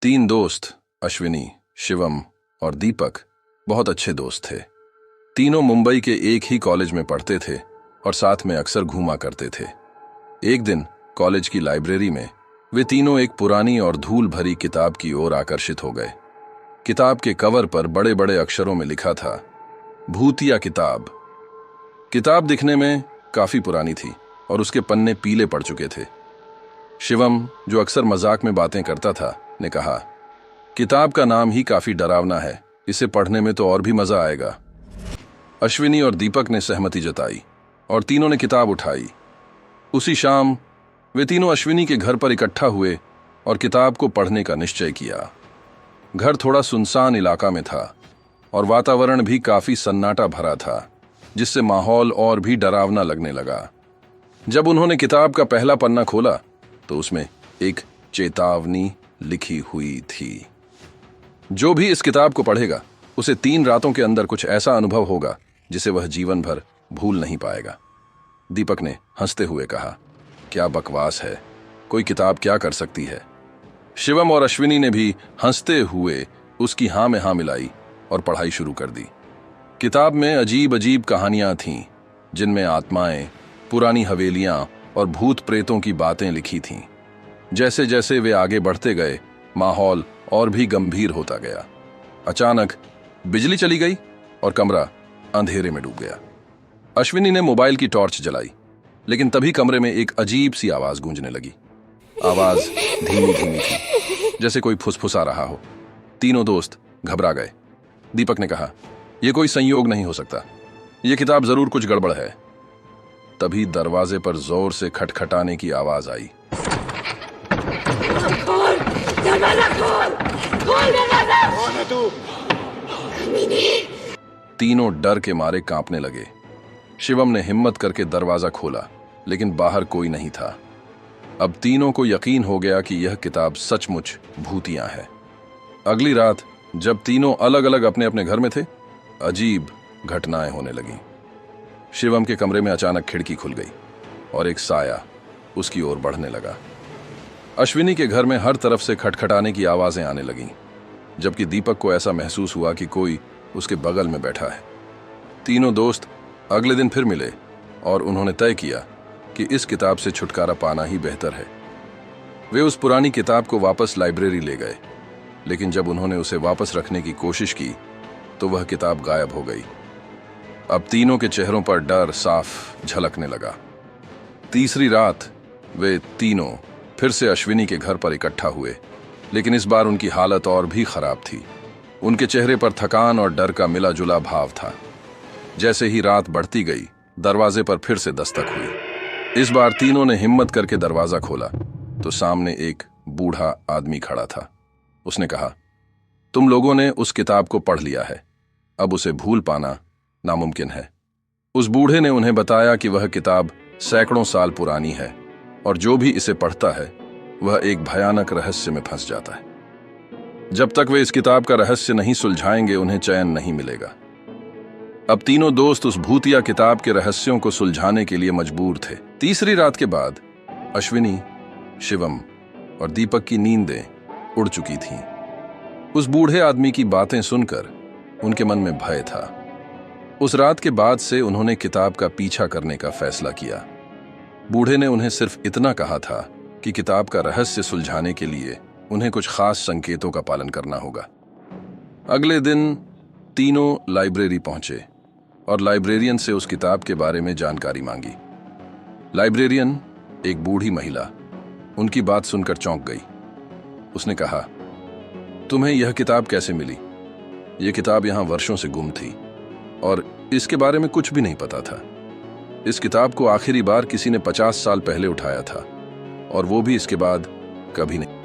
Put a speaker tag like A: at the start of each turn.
A: तीन दोस्त अश्विनी, शिवम और दीपक बहुत अच्छे दोस्त थे। तीनों मुंबई के एक ही कॉलेज में पढ़ते थे और साथ में अक्सर घूमा करते थे। एक दिन कॉलेज की लाइब्रेरी में वे तीनों एक पुरानी और धूल भरी किताब की ओर आकर्षित हो गए। किताब के कवर पर बड़े बड़े अक्षरों में लिखा था, भूतिया किताब। किताब दिखने में काफी पुरानी थी और उसके पन्ने पीले पड़ चुके थे। शिवम, जो अक्सर मजाक में बातें करता था, ने कहा, किताब का नाम ही काफी डरावना है, इसे पढ़ने में तो और भी मजा आएगा। अश्विनी और दीपक ने सहमति जताई और तीनों ने किताब उठाई। उसी शाम वे तीनों अश्विनी के घर पर इकट्ठा हुए और किताब को पढ़ने का निश्चय किया। घर थोड़ा सुनसान इलाका में था और वातावरण भी काफी सन्नाटा भरा था, जिससे माहौल और भी डरावना लगने लगा। जब उन्होंने किताब का पहला पन्ना खोला तो उसमें एक चेतावनी लिखी हुई थी। जो भी इस किताब को पढ़ेगा उसे 3 रातों के अंदर कुछ ऐसा अनुभव होगा जिसे वह जीवन भर भूल नहीं पाएगा। दीपक ने हंसते हुए कहा, क्या बकवास है, कोई किताब क्या कर सकती है। शिवम और अश्विनी ने भी हंसते हुए उसकी हां में हां मिलाई और पढ़ाई शुरू कर दी। किताब में अजीब अजीब कहानियां थीं, जिनमें आत्माएं, पुरानी हवेलियां और भूत प्रेतों की बातें लिखी थीं। जैसे जैसे वे आगे बढ़ते गए, माहौल और भी गंभीर होता गया। अचानक बिजली चली गई और कमरा अंधेरे में डूब गया। अश्विनी ने मोबाइल की टॉर्च जलाई, लेकिन तभी कमरे में एक अजीब सी आवाज गूंजने लगी। आवाज धीमी धीमी थी, जैसे कोई फुसफुसा रहा हो। तीनों दोस्त घबरा गए। दीपक ने कहा, यह कोई संयोग नहीं हो सकता, यह किताब जरूर कुछ गड़बड़ है। तभी दरवाजे पर जोर से खटखटाने की आवाज आई। तीनों डर के मारे कांपने लगे। शिवम ने हिम्मत करके दरवाजा खोला, लेकिन बाहर कोई नहीं था। अब तीनों को यकीन हो गया कि यह किताब सचमुच भूतिया है। अगली रात जब तीनों अलग अलग अपने अपने घर में थे, अजीब घटनाएं होने लगीं। शिवम के कमरे में अचानक खिड़की खुल गई और एक साया उसकी ओर बढ़ने लगा। अश्विनी के घर में हर तरफ से खटखटाने की आवाजें आने लगीं, जबकि दीपक को ऐसा महसूस हुआ कि कोई उसके बगल में बैठा है। तीनों दोस्त अगले दिन फिर मिले और उन्होंने तय किया कि इस किताब से छुटकारा पाना ही बेहतर है। वे उस पुरानी किताब को वापस लाइब्रेरी ले गए, लेकिन जब उन्होंने उसे वापस रखने की कोशिश की तो वह किताब गायब हो गई। अब तीनों के चेहरों पर डर साफ झलकने लगा। तीसरी रात वे तीनों फिर से अश्विनी के घर पर इकट्ठा हुए, लेकिन इस बार उनकी हालत और भी खराब थी। उनके चेहरे पर थकान और डर का मिला जुला भाव था। जैसे ही रात बढ़ती गई, दरवाजे पर फिर से दस्तक हुई। इस बार तीनों ने हिम्मत करके दरवाजा खोला तो सामने एक बूढ़ा आदमी खड़ा था। उसने कहा, तुम लोगों ने उस किताब को पढ़ लिया है, अब उसे भूल पाना नामुमकिन है। उस बूढ़े ने उन्हें बताया कि वह किताब सैकड़ों साल पुरानी है और जो भी इसे पढ़ता है वह एक भयानक रहस्य में फंस जाता है। जब तक वे इस किताब का रहस्य नहीं सुलझाएंगे, उन्हें चैन नहीं मिलेगा। अब तीनों दोस्त उस भूतिया किताब के रहस्यों को सुलझाने के लिए मजबूर थे। तीसरी रात के बाद अश्विनी, शिवम और दीपक की नींदें उड़ चुकी थीं। उस बूढ़े आदमी की बातें सुनकर उनके मन में भय था। उस रात के बाद से उन्होंने किताब का पीछा करने का फैसला किया। बूढ़े ने उन्हें सिर्फ इतना कहा था कि किताब का रहस्य सुलझाने के लिए उन्हें कुछ खास संकेतों का पालन करना होगा। अगले दिन तीनों लाइब्रेरी पहुंचे और लाइब्रेरियन से उस किताब के बारे में जानकारी मांगी। लाइब्रेरियन, एक बूढ़ी महिला, उनकी बात सुनकर चौंक गई। उसने कहा, तुम्हें यह किताब कैसे मिली? यह किताब यहां वर्षों से गुम थी और इसके बारे में कुछ भी नहीं पता था। इस किताब को आखिरी बार किसी ने 50 साल पहले उठाया था और वो भी इसके बाद कभी नहीं।